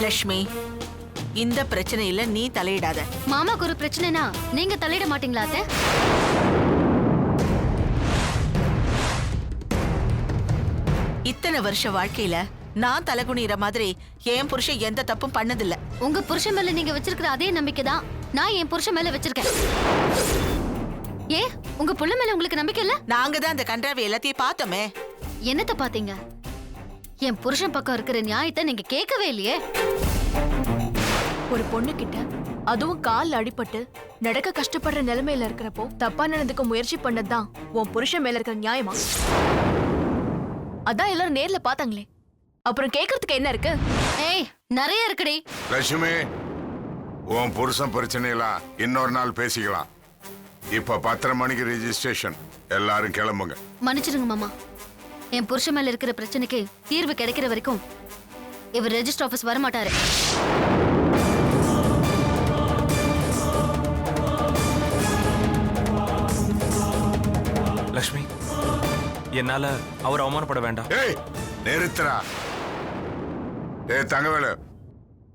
லட்சுமி, இந்த பிரச்சனையில நீ தலையிடாத. மாமாக்கு ஒரு பிரச்சனைனா நீங்க தலையிட மாட்டீங்களா அத்தை? இத்தனை வருஷ வாழ்க்கையில நான் தலைகுனிற மாதிரி என் புருஷன் எந்த தப்பும் பண்ணதில்ல. உங்க புருஷன் மேல நீங்க வச்சிருக்கிற அதே நம்பிக்கை தான் நான் என் புருஷன் மேல வச்சிருக்கேன். ஏன் உங்க புள்ள மேல உங்களுக்கு நம்பிக்கை இல்ல? நாங்க தான் அந்த கன்றாவி எல்லாத்தையும் பார்த்தோமே. என்னத்த பாத்தீங்க? என் புருஷன் பக்கம் இருக்கிற நியாயத்தை நீங்க கேட்கவே இல்லையே. ஒரு பொண்ணு கிட்ட அதுவும் கால் அடிபட்டு நடக்க கஷ்டப்படுற நிலைமையில இருக்கிறப்போ தப்பா நடந்துக்க முயற்சி பண்ணதுதான் உன் புருஷன் மேல இருக்கிற நியாயமா? அதான் எல்லாரும் நேர்ல பாத்தாங்களே, அப்புறம் கேக்குறதுக்கு என்ன இருக்கு? ஏய், நிறைய இருக்குடி. லட்சுமி, உன் புருஷன் பிரச்சனையெல்லாம் இன்னொரு நாள் பேசிக்கலாம். இப்ப 10:30 மணிக்கு ரெஜிஸ்ட்ரேஷன். எல்லாரும் கிளம்புங்க. மன்னிச்சிடுங்க மாமா, என் புருஷன் மேல இருக்கிற பிரச்சனைக்கு தீர்வு கிடைக்கிற வரைக்கும் இவர் ரெஜிஸ்டர் ஆபீஸ் வரமாட்டாரு. லட்சுமி, என்னால அவர் அவமானப்பட வேண்டாம். ஏய், நிறுத்துறா. தங்கவேலு,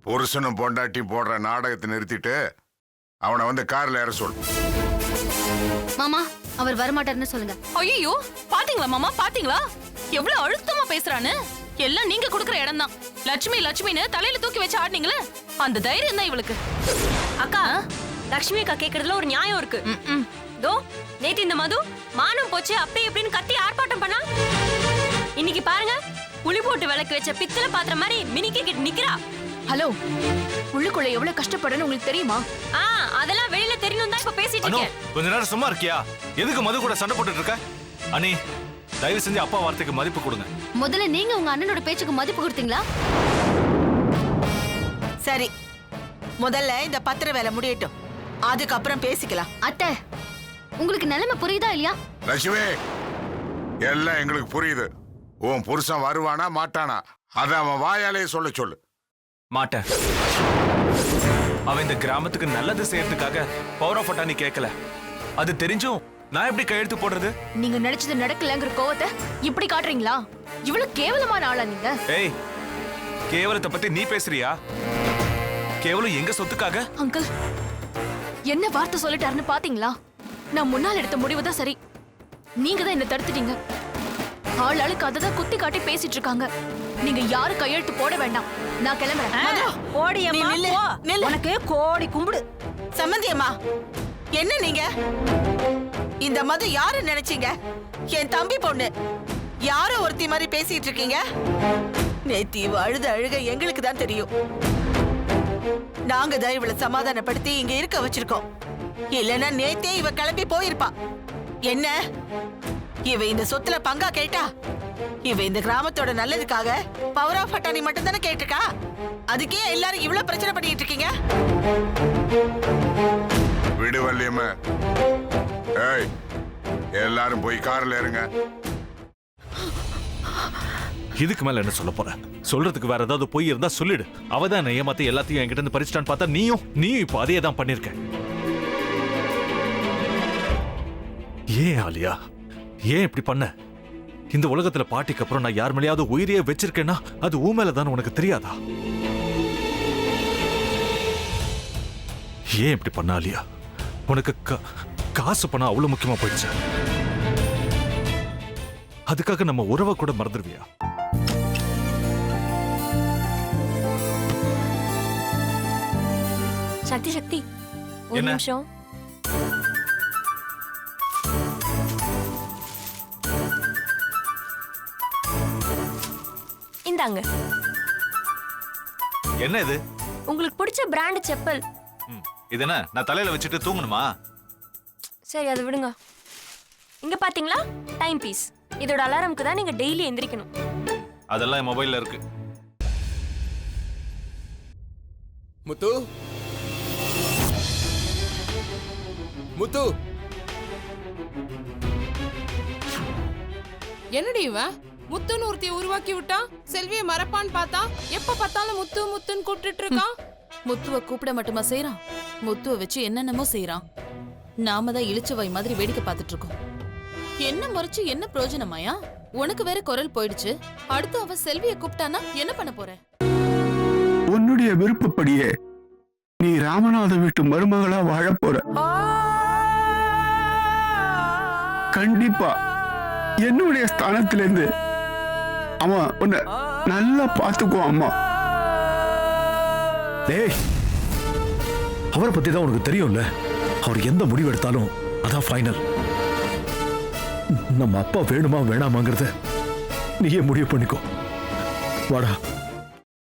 புருஷனும் பொண்டாட்டி போடுற நாடகத்தை நிறுத்திட்டு அவனை வந்து கார்ல ஏற சொல். மாமா, அவர் வரமாட்டாருன்னு சொல்லுங்க. ஐயோ, பாத்தீங்களா மாமா, பாத்தீங்களா எவ்வளவு அழுத்தமா பேசுறான்னு? எல்லாம் நீங்க குடுக்குற இடம் தான். லட்சுமி லட்சுமின்னு தலையில தூக்கி வச்சு ஆடினீங்களே, அந்த தைரியம் தான் இவளுக்கு. அக்கா, லட்சுமி அக்கா கேக்குறதுல ஒரு நியாயம் இருக்கு. தோ நேத்து இந்த மது மானம் போச்சு அப்படி இப்படின்னு கத்தி ஆர்ப்பாட்டம் பண்ணா, இன்னைக்கு பாருங்க புளி போட்டு விளக்கு வச்ச பித்தளை பாத்திரம் மாதிரி மினிக்கி கிட்ட நிக்கிறா. ஹலோ, உள்ளுக்குள்ள எவ்வளவு கஷ்டப்படுறேன்னு உங்களுக்கு தெரியுமா? அதெல்லாம் வெளியில தெரியணும் தான் இப்ப பேசிட்டு இருக்கேன். கொஞ்ச நேரம் சும்மா இருக்கியா? எதுக்கு மது கூட சண்டை போட்டுட்டு இருக்க? அண்ணி, தயவு செஞ்சு அப்பா வார்த்தைக்கு மதிப்பு கொடுங்க. முதல்ல நீங்க உங்க அண்ணனோட பேச்சுக்கு மதிப்பு கொடுத்தீங்களா? சரி, முதல்ல இந்த பத்திர வேலை முடியட்டும், அதுக்கப்புறம் பேசிக்கலாம். அத்தை, உங்களுக்கு நிலைமை புரியுதா இல்லையா? லட்சுமி, எல்லாம் எங்களுக்கு புரியுது. உன் புருஷன் வருவானா மாட்டானா அத அவன் வாயாலே சொல்ல சொல்லு. மாட்டேன். அவன் இந்த கிராமத்துக்கு நல்லது செய்யறதுக்காக பவர் ஆஃப் அட்டார்னி கேட்கல. அது தெரிஞ்சும் நான் எப்படி கையெழுத்து போடுறது? நீங்க நினைச்சது நடக்கலங்கிற கோவத்தை இப்படி காட்டுறீங்களா? இவ்வளவு கேவலமான ஆளா நீங்க? ஏய், கேவலத்தை பத்தி நீ பேசுறியா? கேவலம் எங்க சொத்துக்காக? அங்கிள், என்ன வார்த்தை சொல்லிட்டாருன்னு பாத்தீங்களா? நான் முன்னால் எடுத்த முடிவு தான் சரி. நீங்க தான் என்ன தடுத்துட்டீங்க. ஆள் ஆளுக்கு அததான் குத்தி காட்டி பேசிட்டு இருக்காங்க. நீங்க யாரும் கையெழுத்து போட வேண்டாம். நான் கிளம்புறேன். உனக்கு கோடி கும்பிடு. சம்பந்தியம்மா, என்ன நீங்க இந்த மது யாரு நினைச்சீங்க? என் தம்பி பொண்ணு. யாரோ ஒருத்தி மாதிரி பேசிட்டு இருக்கீங்க. நேத்தி அழுத அழுக எங்களுக்கு தான் தெரியும். நாங்க தான் இவளை சமாதானப்படுத்தி இங்க இருக்க வச்சிருக்கோம். இல்லன்னா நேத்தே இவ கிளம்பி போயிருப்பா. என்ன இவ இந்த சொத்துல பங்கா கேட்டா? இவ இந்த கிராமத்தோட நல்லதுக்காக பவர் ஆஃப் அட்டார்னி மட்டும் தானே கேட்டிருக்கா. அதுக்கே எல்லாரும் இவ்வளவு பிரச்சனை பண்ணிட்டு இருக்கீங்க. விடுவல்லியம்மா, ஏய், எல்லாரும் போய் கார்ல ஏறுங்க. இதுக்கு மேல என்ன சொல்ல போற? சொல்றதுக்கு வேற ஏதாவது போய் இருந்தா சொல்லிடு. அவதான் ஏமாத்தி எல்லாத்தையும் என்கிட்ட இருந்து பறிச்சிட்டான்னு பார்த்தா நீயும் இப்ப அதே தான் பண்ணிருக்க. ஏன் ஆலியா, ஏன் இப்படி பண்ண? இந்த உலகத்துல பாட்டிக்கு அப்புறம் நான் யார் மேலேயாவது உயிரையே வச்சிருக்கேன்னா அது ஊ மேலதான் உனக்கு தெரியாதா? ஏன் இப்படி பண்ண ஆலியா? உனக்கு காசு பணம் அவ்வளவு முக்கியமா போயிடுச்சு. அதுக்காக நம்ம உறவை கூட மறந்துடுவியா? சக்தி சக்தி, ஒரு நிமிஷம். இந்தாங்க. என்ன இது? உங்களுக்கு பிடிச்ச பிராண்ட் செப்பல். இது என்ன நான் தலையில வச்சுட்டு தூங்கணுமா? சரி, அதை விடுங்க. இங்க பாத்தீங்களா, டைம் பீஸ். இதோட அலாரம்க்கு தான் நீங்க டெய்லி எந்திரிக்கணும். அதெல்லாம் என் மொபைல்ல இருக்கு. முத்து, முத்து, என்னடி இவன் முத்துன்னு ஒருத்தைய உருவாக்கி விட்டான். செல்வியை மறப்பான்னு பார்த்தா எப்ப பார்த்தாலும் முத்து முத்துன்னு கூப்பிட்டு இருக்கான். முத்துவ கூப்பிட மட்டுமா செய்யறான்? முத்துவ வச்சு என்னென்னமோ செய்யறான். நாம தான் இழிச்சவாய் மாதிரி வேடிக்கை பார்த்துட்டு இருக்கோம். என்ன மறைச்சு என்ன பிரயோஜனமாயா? உனக்கு வேற குரல் போயிடுச்சு. அடுத்து அவ செல்வியை கூப்பிட்டானா என்ன பண்ண போற? உன்னுடைய விருப்பப்படியே நீ ராமநாத வீட்டு மருமகளா வாழ போற. கண்டிப்பா என்னுடைய ஸ்தானத்திலிருந்து அவன் உன்னை நல்லா பார்த்துக்குவான் அம்மா. டேய், அவரை பத்தி தான் உனக்கு தெரியும்ல. அவர் எந்த முடிவு எடுத்தாலும் அதான் ஃபைனல். நம்ம அப்பா வேணுமா வேணாமாங்கிறத நீயே முடிவு பண்ணிக்கோ. வாடா.